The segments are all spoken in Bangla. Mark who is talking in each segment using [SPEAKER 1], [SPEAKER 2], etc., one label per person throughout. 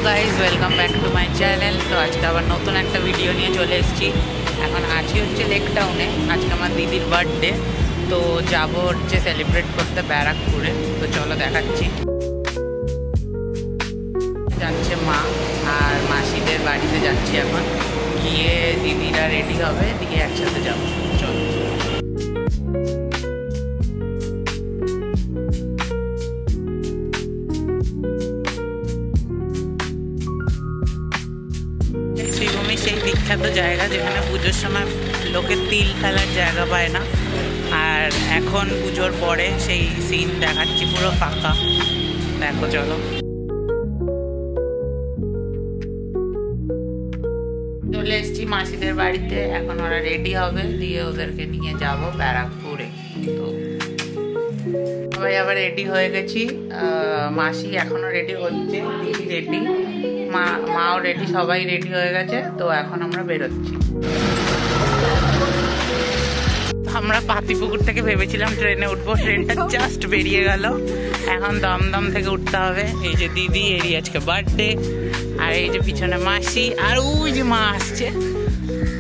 [SPEAKER 1] Guys, welcome back to my channel. তো আজকে আবার নতুন একটা ভিডিও নিয়ে চলে এসেছি। এখন আছি হচ্ছে লেক টাউনে। আজকে আমার দিদির বার্থডে, তো যাবো হচ্ছে সেলিব্রেট করতে ব্যারাকপুরে। তো চলো দেখাচ্ছি। যাচ্ছে মা আর মাসিদের বাড়িতে যাচ্ছি এখন। গিয়ে দিদিরা রেডি হবে, দিয়ে একসাথে যাবো। চলো। শ্রীভূমি সেই বিখ্যাত জায়গা যেখানে পুজোর সময় লোকে তিল ফেলার জায়গা পায় না, আর এখন পুজোর পরে সেই সিন দেখাচ্ছি, পুরো ফাঁকা। দেখো চলো। চলে এসছি মাসিদের বাড়িতে, এখন ওরা রেডি হবে, দিয়ে ওদেরকে নিয়ে যাব ব্যারাকপুরে। তো সবাই আবার রেডি হয়ে গেছি। মাসি এখনো রেডি হচ্ছে, দিদি রেডি, মাও রেডি, সবাই রেডি হয়ে গেছে। তো এখন আমরা বেরোচ্ছি। আমরা পাতিপুকুর থেকে ভেবেছিলাম ট্রেনে উঠবো, ট্রেনটা জাস্ট বেরিয়ে গেল। এখন দমদম থেকে উঠতে হবে। এই যে দিদি, এরই আজকে বার্থডে, আর এই যে পিছনে মাসি, আর ওই যে মা আসছে।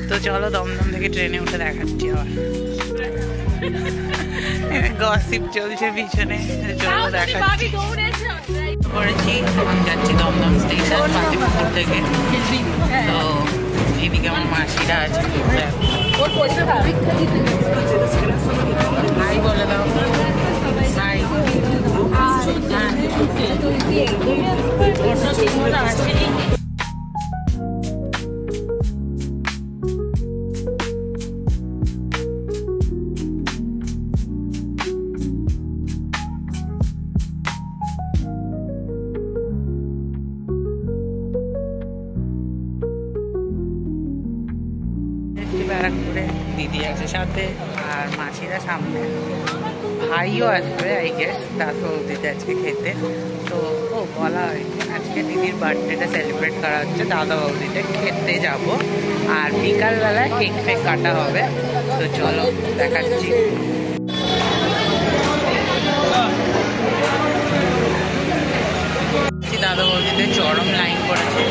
[SPEAKER 1] তো চলো দমদম থেকে ট্রেনে উঠে দেখাচ্ছি। আবার গসিপ চলছে পিছনে, চলো দেখাচ্ছি। করেছি, এখন যাচ্ছি দমদম স্টেশন পাতিপুকুর থেকে। তো এদিকে আমার মাসিরা আছে, হাই বলে দাও। হাই। ব্যারাকপুরে দিদি আছে সাথে, আর মাসিরা সামনে, ভাইও আসবে আই গেস। তারপর দিদি আজকে খেতে। তো বলা হয়েছে আজকে দিদির বার্থডেটা সেলিব্রেট করা হচ্ছে দাদা বৌদিতে, খেতে যাব, আর বিকালবেলায় কেক ফেক কাটা হবে। তো চলো দেখাচ্ছি। দাদা বৌদিতে চরম লাইন পড়েছে।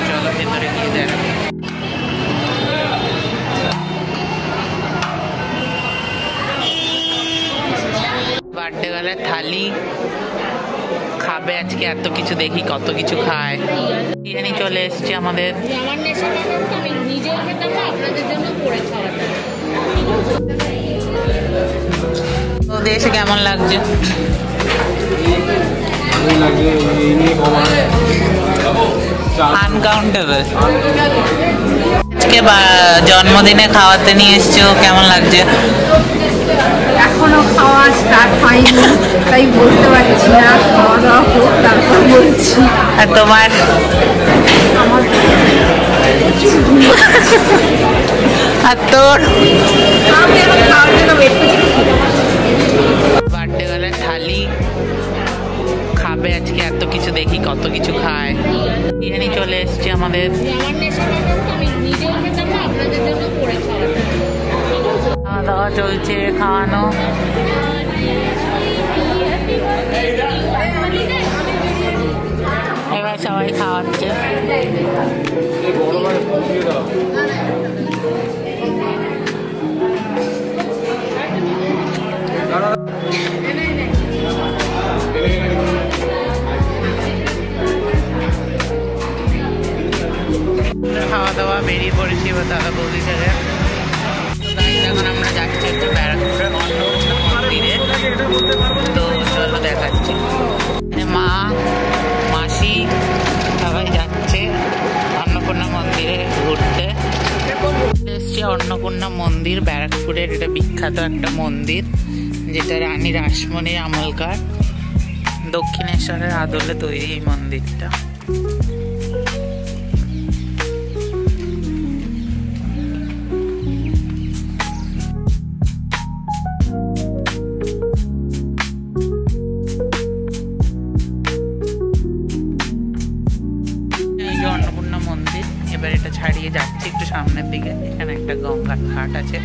[SPEAKER 1] চলো ভেতরে গিয়ে দেখা। বার্থডে গেলে থালি খাবে আজকে, এত কিছু দেখি কত কিছু খায়। বিরিয়ানি চলে এসছে আমাদের। তো দেশে কেমন লাগছে? আনকাউন্টেবল। আজকে জন্মদিনে খাওয়াতে নিয়ে এসছো, কেমন লাগছে?
[SPEAKER 2] এখনো খাওয়া স্টার্ট হয়নি, তাই বলতে পারছি না। খাওয়া দাওয়া হোক তারপর বলছি।
[SPEAKER 1] আর তোমার? আর তোর? বার্থডে গেলে থালি খাবে আজকে, এত কিছু দেখি কত কিছু খায়। বিরিয়ানি চলে এসছে আমাদের। খাওয়া দাওয়া চলছে, খাওয়ানো। এবার সবাই খাওয়াচ্ছে। খাওয়া দাওয়া বেরিয়ে পড়েছি এবার দাদা বৌদি থেকে। এখন আমরা যাচ্ছি হচ্ছে ব্যারাকপুরের অন্নপূর্ণা মন্দিরে। তো চলো দেখাচ্ছি। মা, মাসি সবাই যাচ্ছে অন্নপূর্ণা মন্দিরে ঘুরতে। এসছি অন্নপূর্ণা মন্দির ব্যারাকপুরের। এটা বিখ্যাত একটা মন্দির, যেটা রানী রাসমণির আমলকার। দক্ষিণেশ্বরের আদলে তৈরি এই মন্দিরটা। অন্নপূর্ণা মন্দির। এবার এটা ছাড়িয়ে যাচ্ছি একটু সামনের দিকে। এখানে একটা গঙ্গার ঘাট আছে,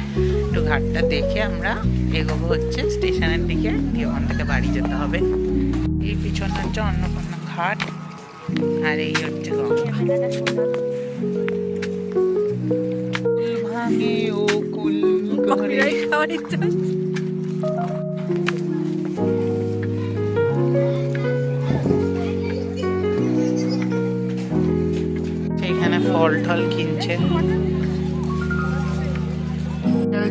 [SPEAKER 1] একটু ঘাটটা দেখে আমরা এগোবো হচ্ছে স্টেশনের দিকে, দিয়ে ওখান থেকে বাড়ি যেতে হবে। এই পেছনে হচ্ছে অন্নপূর্ণা ঘাট, আর এই হচ্ছে এখানে ফল টল কিনছে।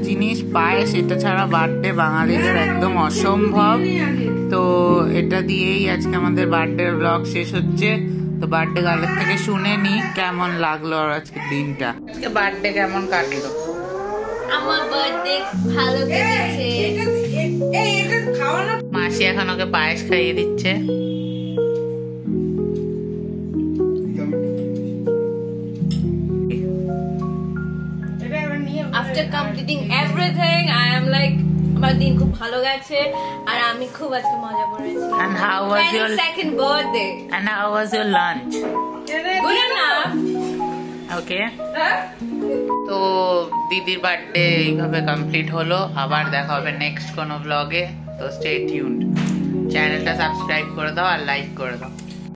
[SPEAKER 1] জিনিস পায় সেটা ছাড়া বার্থডে বাঙালিদের একদম অসম্ভব। তো এটা দিয়েই আজকে আমাদের বার্থডে ব্লগ শেষ হচ্ছে। তো বার্থডে গার্লের থেকে শুনে নি কেমন লাগলো আর আজকে দিনটা। আজকে বার্থডে কেমন কাটলো?
[SPEAKER 2] আমার বার্থডে ভালো কেটেছে।
[SPEAKER 1] মাসি এখন ওকে পায়েস খাইয়ে দিচ্ছে।
[SPEAKER 2] After completing everything, I am like, আমার দিন খুব ভালো গেছে আর আমি খুব আজকে মজা করেছি।
[SPEAKER 1] And how was your
[SPEAKER 2] second birthday?
[SPEAKER 1] And how was your lunch?
[SPEAKER 2] Good enough.
[SPEAKER 1] Okay. তো দিদির বার্থডে এইভাবে কমপ্লিট হলো। আবার দেখা হবে নেক্সট কোনো ব্লগে। তো স্টে টিউনড। চ্যানেলটা সাবস্ক্রাইব করে দাও আর লাইক করে দাও।